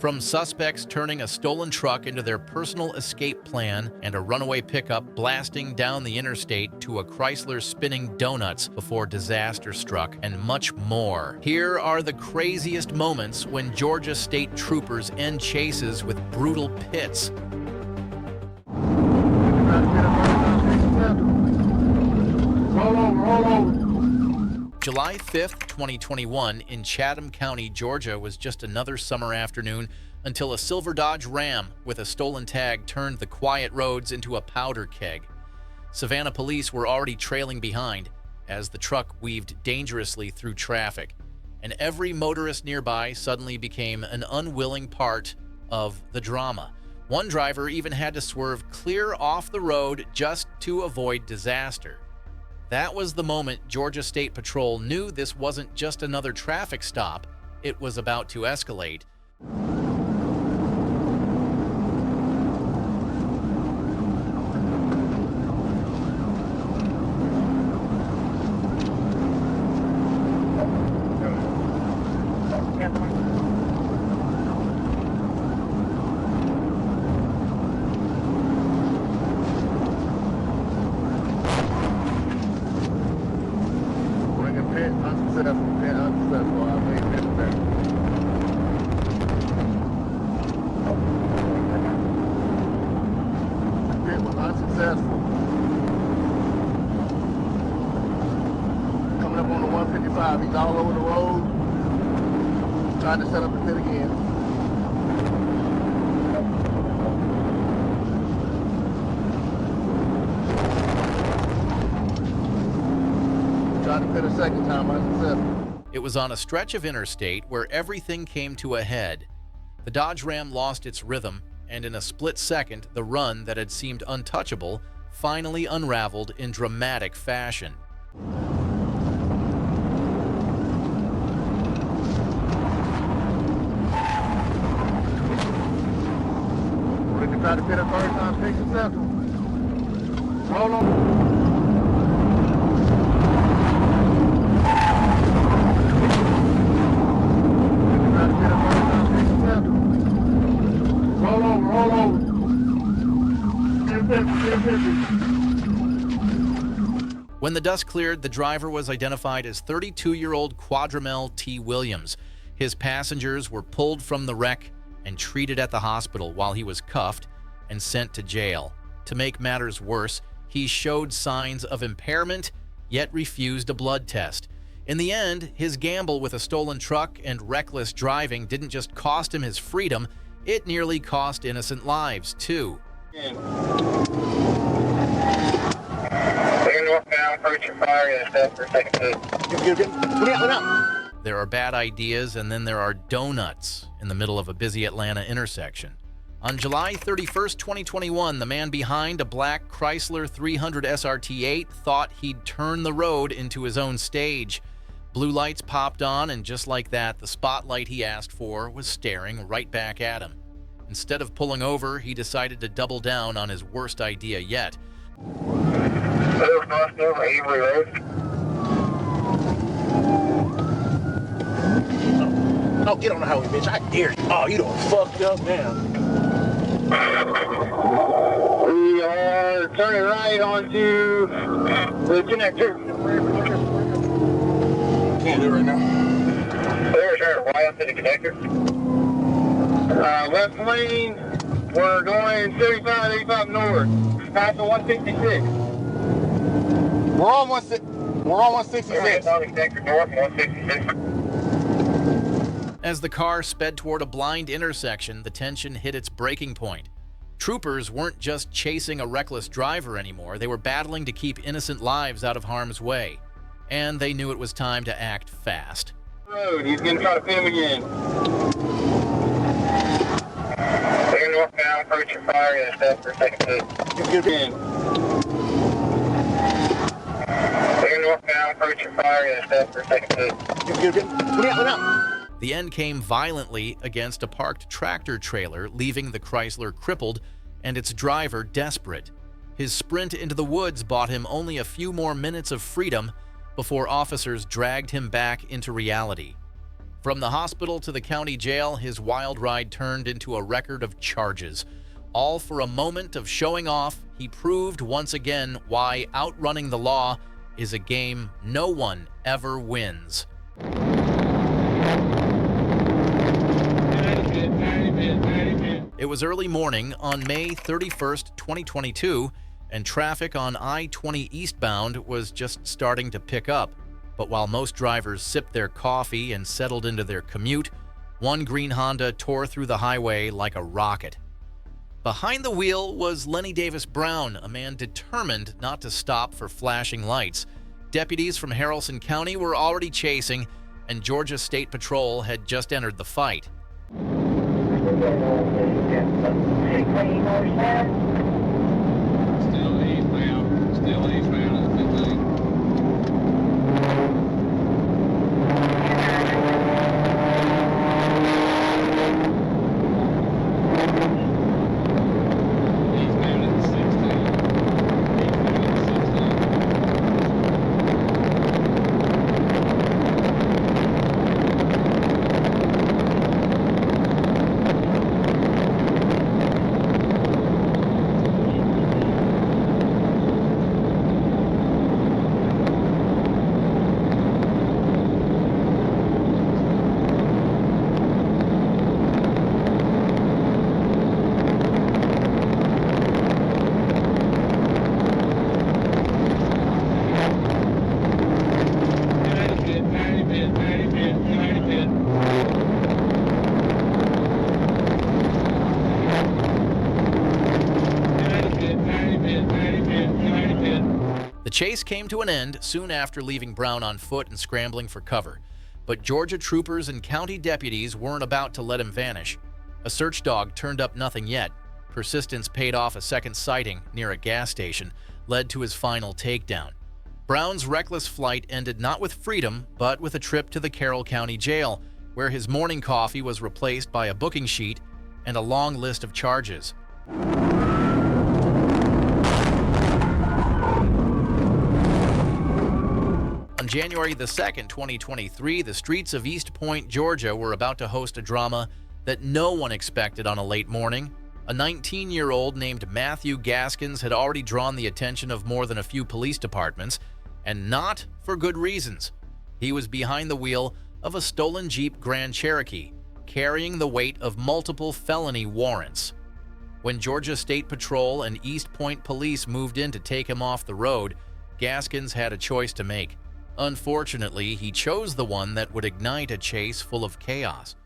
From suspects turning a stolen truck into their personal escape plan and a runaway pickup blasting down the interstate to a Chrysler spinning donuts before disaster struck, and much more. Here are the craziest moments when Georgia state troopers end chases with brutal pits. July 5th, 2021, in Chatham County, Georgia, was just another summer afternoon until a silver Dodge Ram with a stolen tag turned the quiet roads into a powder keg. Savannah police were already trailing behind as the truck weaved dangerously through traffic, and every motorist nearby suddenly became an unwilling part of the drama. One driver even had to swerve clear off the road just to avoid disaster. That was the moment Georgia State Patrol knew this wasn't just another traffic stop, it was about to escalate. Coming up on the 155, he's all over the road, trying to set up the pit again. Tried to pit a second time, unsuccessful. It was on a stretch of interstate where everything came to a head. The Dodge Ram lost its rhythm, and in a split second, the run that had seemed untouchable finally unraveled in dramatic fashion. We can try to pit a third time, fix successful. Roll on. When the dust cleared, the driver was identified as 32-year-old Quadramel T. Williams. His passengers were pulled from the wreck and treated at the hospital while he was cuffed and sent to jail. To make matters worse, he showed signs of impairment, yet refused a blood test. In the end, his gamble with a stolen truck and reckless driving didn't just cost him his freedom, it nearly cost innocent lives, too. There are bad ideas, and then there are donuts in the middle of a busy Atlanta intersection. On July 31st, 2021, the man behind a black Chrysler 300 SRT8 thought he'd turn the road into his own stage. Blue lights popped on, and just like that, the spotlight he asked for was staring right back at him. Instead of pulling over, he decided to double down on his worst idea yet. Oh, get on the highway, bitch. I dare you. Oh, you done fucked up now. We are turning right onto the connector. Can't do it right now. We're turning right onto the connector. Left lane, we're going 75, 85 north. Past the 166. We're on 166. On the connector north, 166. As the car sped toward a blind intersection, the tension hit its breaking point. Troopers weren't just chasing a reckless driver anymore, they were battling to keep innocent lives out of harm's way. And they knew it was time to act fast. Road, he's gonna try to pin him again. They're northbound, approaching fire and stuff for a second pit. Good in. They're northbound, approaching fire and stuff for a second pit. Good. Look out. The end came violently against a parked tractor trailer, leaving the Chrysler crippled and its driver desperate. His sprint into the woods bought him only a few more minutes of freedom before officers dragged him back into reality. From the hospital to the county jail, his wild ride turned into a record of charges. All for a moment of showing off, he proved once again why outrunning the law is a game no one ever wins. It was early morning on May 31st, 2022, and traffic on I-20 eastbound was just starting to pick up. But while most drivers sipped their coffee and settled into their commute, one green Honda tore through the highway like a rocket. Behind the wheel was Lenny Davis Brown, a man determined not to stop for flashing lights. Deputies from Haralson County were already chasing, and Georgia State Patrol had just entered the fight. Still eastbound at 15. The chase came to an end soon after leaving Brown on foot and scrambling for cover. But Georgia troopers and county deputies weren't about to let him vanish. A search dog turned up nothing yet. Persistence paid off. A second sighting near a gas station led to his final takedown. Brown's reckless flight ended not with freedom, but with a trip to the Carroll County Jail, where his morning coffee was replaced by a booking sheet and a long list of charges. On January the 2nd, 2023, the streets of East Point, Georgia were about to host a drama that no one expected on a late morning. A 19-year-old named Matthew Gaskins had already drawn the attention of more than a few police departments, and not for good reasons. He was behind the wheel of a stolen Jeep Grand Cherokee, carrying the weight of multiple felony warrants. When Georgia State Patrol and East Point Police moved in to take him off the road, Gaskins had a choice to make. Unfortunately, he chose the one that would ignite a chase full of chaos.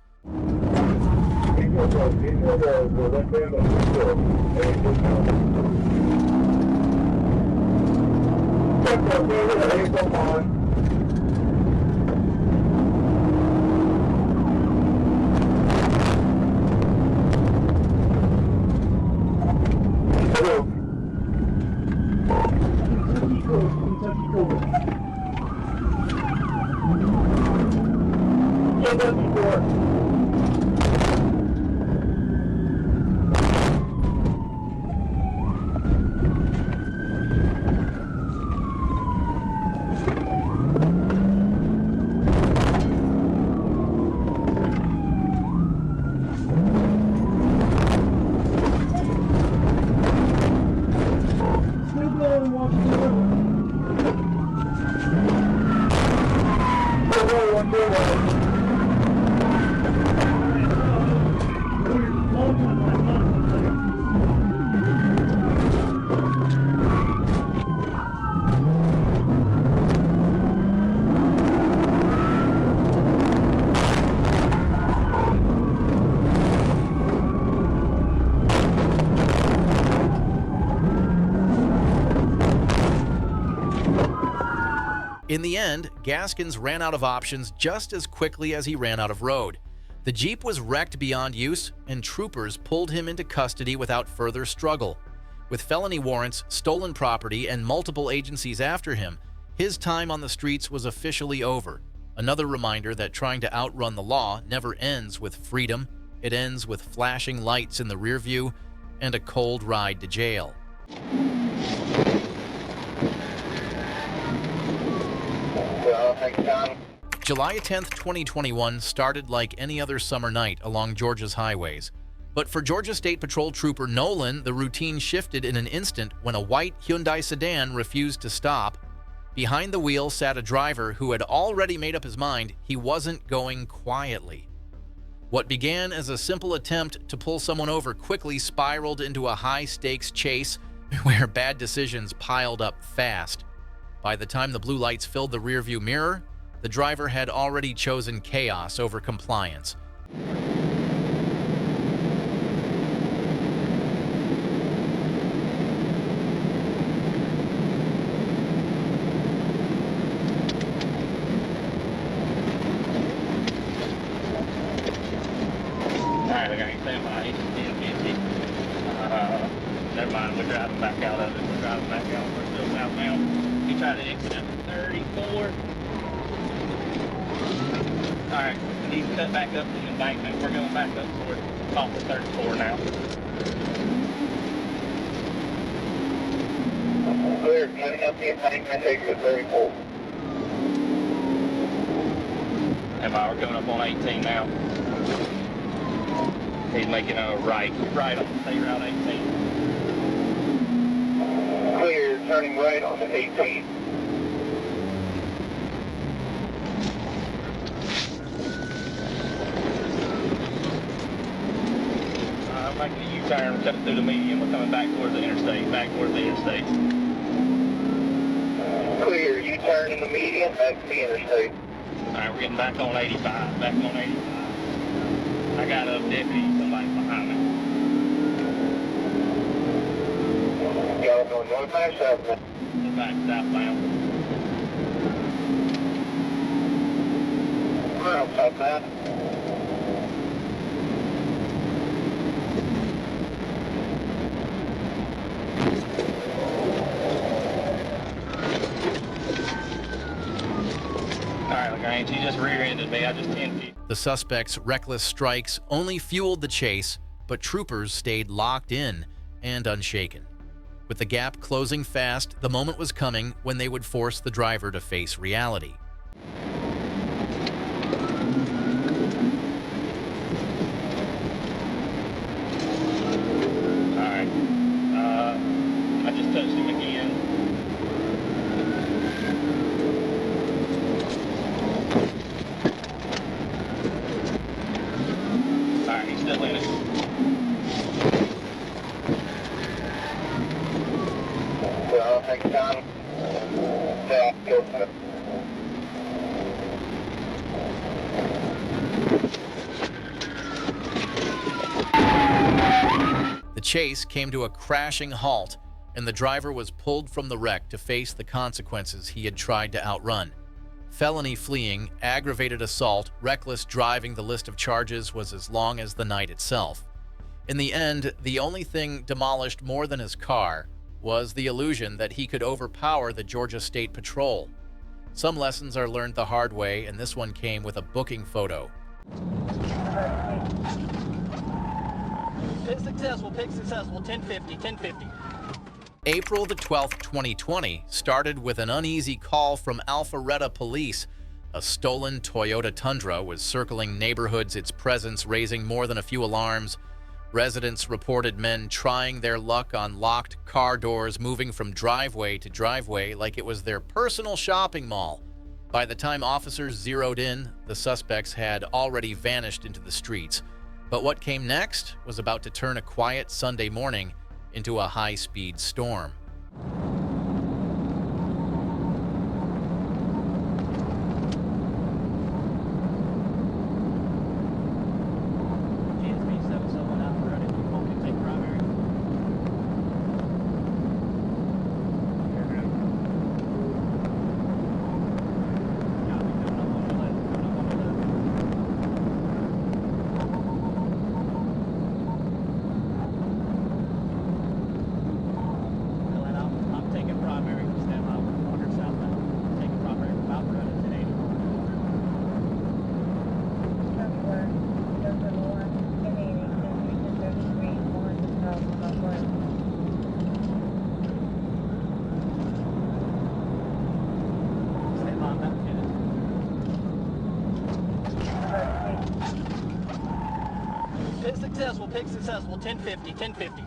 In the end, Gaskins ran out of options just as quickly as he ran out of road. The Jeep was wrecked beyond use, and troopers pulled him into custody without further struggle. With felony warrants, stolen property, and multiple agencies after him, his time on the streets was officially over. Another reminder that trying to outrun the law never ends with freedom. It ends with flashing lights in the rearview and a cold ride to jail. Thanks, Tom. July 10th, 2021 started like any other summer night along Georgia's highways. But for Georgia State Patrol Trooper Nolan, the routine shifted in an instant when a white Hyundai sedan refused to stop. Behind the wheel sat a driver who had already made up his mind he wasn't going quietly. What began as a simple attempt to pull someone over quickly spiraled into a high-stakes chase where bad decisions piled up fast. By the time the blue lights filled the rearview mirror, the driver had already chosen chaos over compliance. Alright, I got you stand by. He's 1050. Never mind, we're driving back out of it. We're driving back out. We're still southbound. He tried to exit at 34. Alright, he's cut back up the embankment. We're going back up towards off of 34 now. Clear, cutting up the embankment, takes to 34. We're going up on 18 now. He's making a right on State Route 18. Clear, turning right on the 18. Making a U-turn, cut through the median. We're coming back towards the interstate, Clear, U-turn in the median, back to the interstate. Alright, we're getting back on 85, I got a deputy, somebody behind me. Y'all going northbound or southbound? We're back southbound. We're on southbound. He just rear-ended me. I just 10 feet. The suspect's reckless strikes only fueled the chase, but troopers stayed locked in and unshaken. With the gap closing fast, the moment was coming when they would force the driver to face reality. Alright. I just touched him again. Still in it. Well, next time, go for it. The chase came to a crashing halt, and the driver was pulled from the wreck to face the consequences he had tried to outrun. Felony fleeing, aggravated assault, reckless driving, the list of charges was as long as the night itself. In the end, the only thing demolished more than his car was the illusion that he could overpower the Georgia State Patrol. Some lessons are learned the hard way, and this one came with a booking photo. Pick successful, 1050. April the 12th, 2020 started with an uneasy call from Alpharetta Police. A stolen Toyota Tundra was circling neighborhoods, its presence raising more than a few alarms. Residents reported men trying their luck on locked car doors, moving from driveway to driveway like it was their personal shopping mall. By the time officers zeroed in, the suspects had already vanished into the streets. But what came next was about to turn a quiet Sunday morning into a high-speed storm. pics and says, well, 1050, 1050.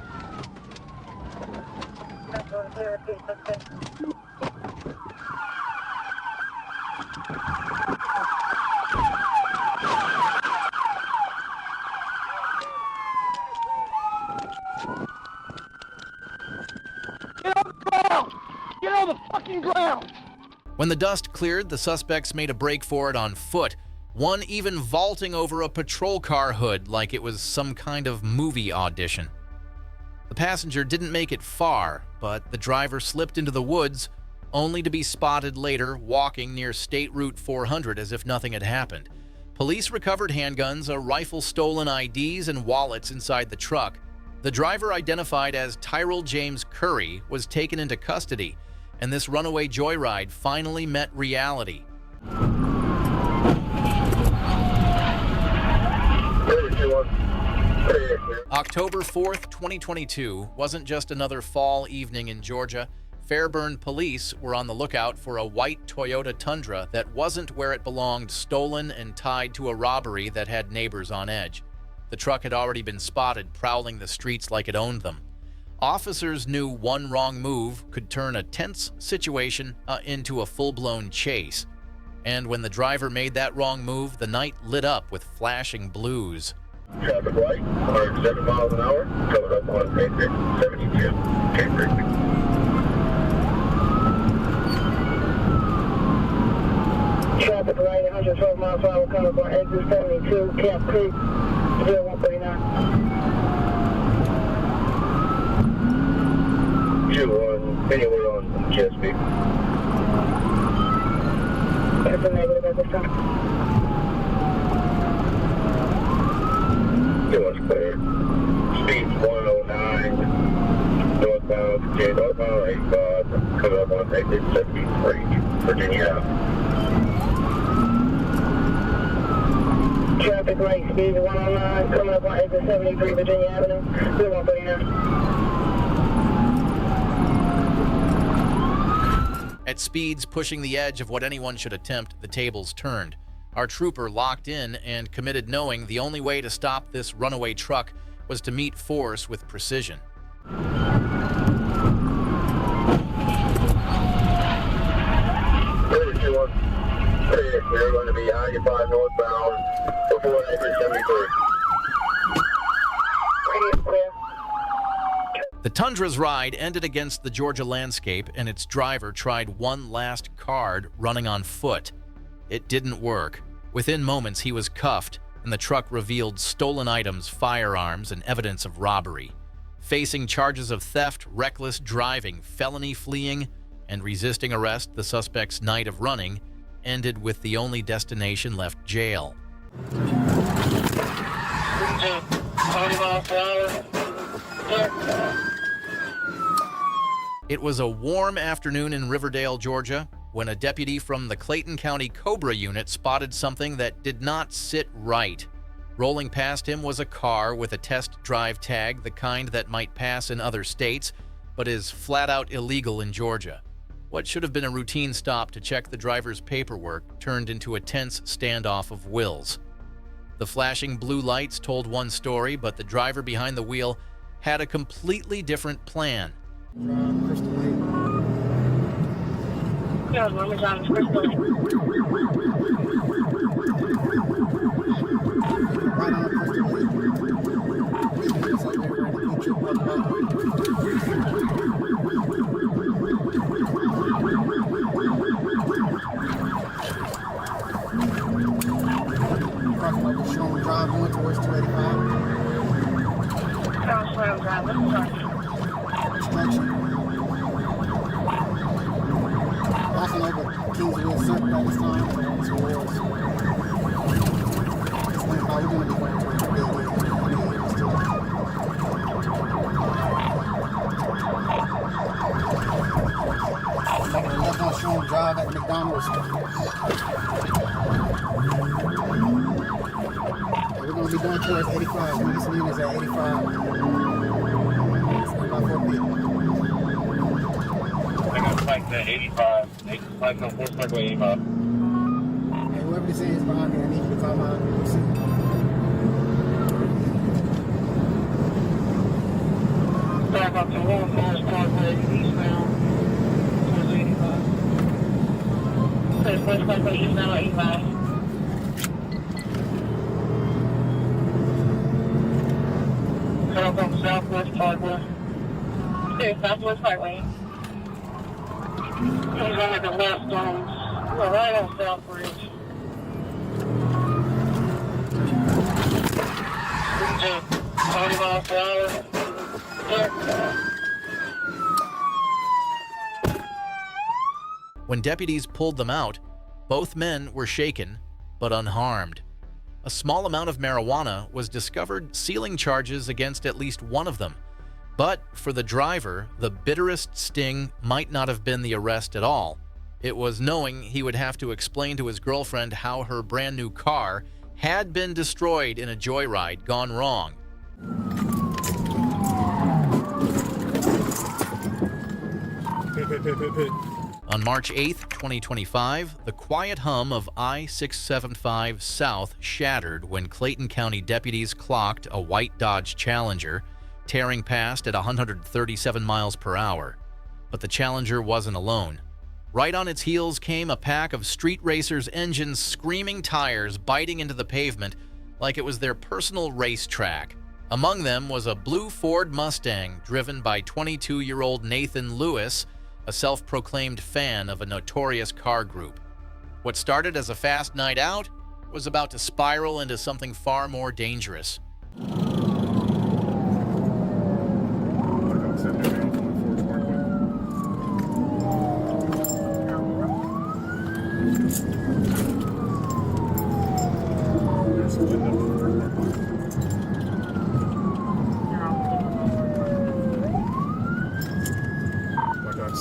Get on the ground! Get on the fucking ground! When the dust cleared, the suspects made a break for it on foot, one even vaulting over a patrol car hood like it was some kind of movie audition. The passenger didn't make it far, but the driver slipped into the woods, only to be spotted later walking near State Route 400 as if nothing had happened. Police recovered handguns, a rifle, stolen IDs, and wallets inside the truck. The driver, identified as Tyrell James Curry, was taken into custody, and this runaway joyride finally met reality. October 4th, 2022 wasn't just another fall evening in Georgia. Fairburn police were on the lookout for a white Toyota Tundra that wasn't where it belonged, stolen and tied to a robbery that had neighbors on edge. The truck had already been spotted prowling the streets like it owned them. Officers knew one wrong move could turn a tense situation into a full-blown chase. And when the driver made that wrong move, the night lit up with flashing blues. Traffic light, 107 miles an hour, coming up on exit 72, Cambridge. Traffic light, 112 miles per hour, coming up on exit 72, Camp Creek, 0139. 2-1, anywhere on GSP. That's a negative at this time. 2-1's clear. Speed's 109, northbound, northbound 85, coming up on exit 73, Virginia. Traffic light, speed 109, coming up on exit 73, Virginia Avenue, 0139. At speeds pushing the edge of what anyone should attempt, the tables turned. Our trooper locked in and committed, knowing the only way to stop this runaway truck was to meet force with precision. 32-1, we're going to be 95 northbound before exit 73. Radio clear. The Tundra's ride ended against the Georgia landscape, and its driver tried one last card, running on foot. It didn't work. Within moments, he was cuffed, and the truck revealed stolen items, firearms, and evidence of robbery. Facing charges of theft, reckless driving, felony fleeing, and resisting arrest, the suspect's night of running ended with the only destination left: jail. 20 miles per hour. It was a warm afternoon in Riverdale, Georgia, when a deputy from the Clayton County Cobra unit spotted something that did not sit right. Rolling past him was a car with a test drive tag, the kind that might pass in other states, but is flat out illegal in Georgia. What should have been a routine stop to check the driver's paperwork turned into a tense standoff of wills. The flashing blue lights told one story, but the driver behind the wheel had a completely different plan. Crystal Lake. Yeah, Mama John's Crystal Lake. Right on Crystal Lake. It's like they're ready to beat you up. Crossing like the Sherman Drive going towards 285. Cross Sherman Drive, let's start. Passing over Kingsville Circle at this time, towards we're going to be going towards the building. Making a left on Sherman Drive at McDonald's. We're going to be going towards 85. This unit is at 85. I'm going to flank the 85. They can flank on 4 circle 85. Hey, whoever this is behind me, I need you to come out and see. Helicopter 1, Forest Parkway, eastbound, towards 85. Forest Parkway, eastbound, 85. Cut off on Southwest Parkway. Southwest Parkway. He's going to the left on, we're right on South Bridge. Speed 20 miles per hour. When deputies pulled them out, both men were shaken but unharmed. A small amount of marijuana was discovered, sealing charges against at least one of them. But for the driver, the bitterest sting might not have been the arrest at all. It was knowing he would have to explain to his girlfriend how her brand new car had been destroyed in a joyride gone wrong. On March 8, 2025, the quiet hum of I-675 South shattered when Clayton County deputies clocked a white Dodge Challenger tearing past at 137 miles per hour. But the Challenger wasn't alone. Right on its heels came a pack of street racers' engines, screaming tires biting into the pavement like it was their personal racetrack. Among them was a blue Ford Mustang driven by 22-year-old Nathan Lewis, a self-proclaimed fan of a notorious car group. What started as a fast night out was about to spiral into something far more dangerous.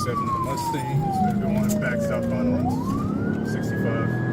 Mustangs, been going back southbound on 65,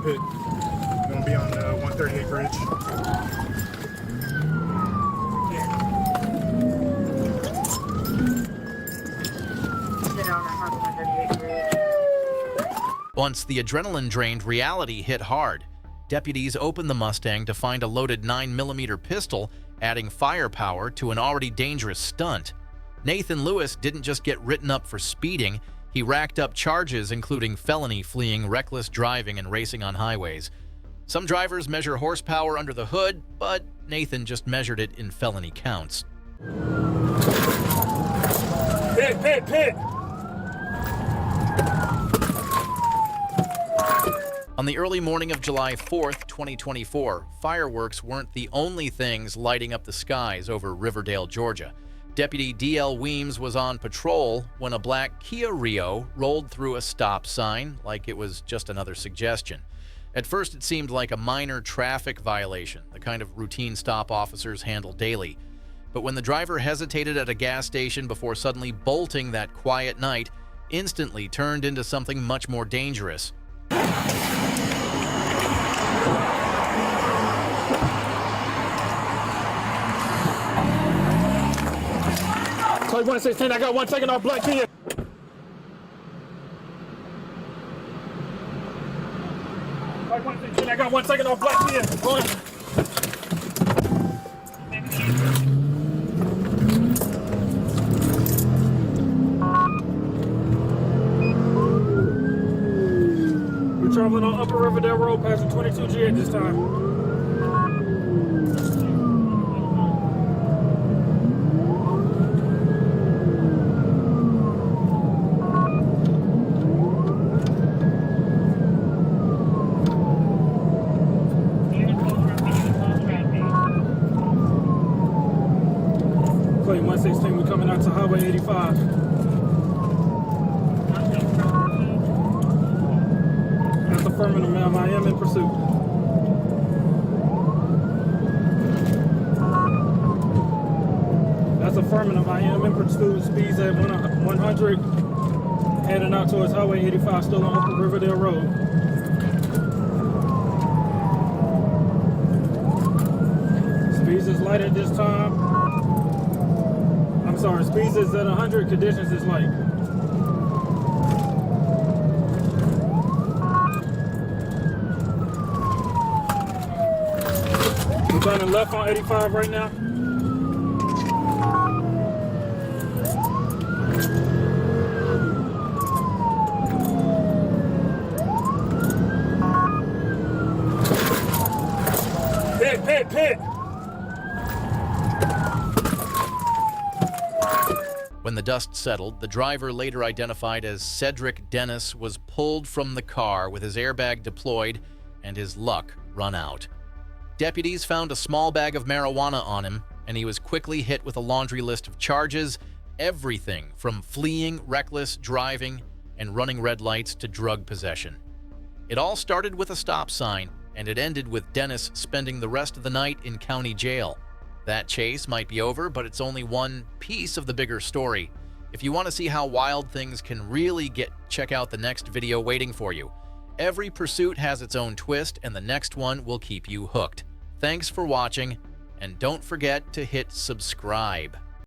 Pit. Gonna be on the 138 bridge. Once the adrenaline-drained reality hit hard, deputies opened the Mustang to find a loaded 9mm pistol, adding firepower to an already dangerous stunt. Nathan Lewis didn't just get written up for speeding, he racked up charges including felony, fleeing, reckless driving, and racing on highways. Some drivers measure horsepower under the hood, but Nathan just measured it in felony counts. Hit! Pit. On the early morning of July 4th, 2024, fireworks weren't the only things lighting up the skies over Riverdale, Georgia. Deputy D.L. Weems was on patrol when a black Kia Rio rolled through a stop sign like it was just another suggestion. At first, it seemed like a minor traffic violation, the kind of routine stop officers handle daily. But when the driver hesitated at a gas station before suddenly bolting that quiet night, instantly turned into something much more dangerous. Code 116, I got one taking off black Kia. Code 116, I got one taking off black Kia. Going. We're traveling on Upper Riverdale Road, passing 22G at this time. Claim 116, we're coming out to Highway 85. That's affirmative, ma'am. I am in pursuit. That's affirmative. I am in pursuit. Speeds at 100. Heading out towards Highway 85, still on Upper Riverdale Road. Speeds is light at this time. I'm sorry, speeds is at 100, conditions is light. We're turning left on 85 right now. Pit. When the dust settled, the driver, later identified as Cedric Dennis, was pulled from the car with his airbag deployed and his luck run out. Deputies found a small bag of marijuana on him, and he was quickly hit with a laundry list of charges, everything from fleeing, reckless driving, and running red lights to drug possession. It all started with a stop sign, and it ended with Dennis spending the rest of the night in county jail. That chase might be over, but it's only one piece of the bigger story. If you want to see how wild things can really get, check out the next video waiting for you. Every pursuit has its own twist, and the next one will keep you hooked. Thanks for watching, and don't forget to hit subscribe.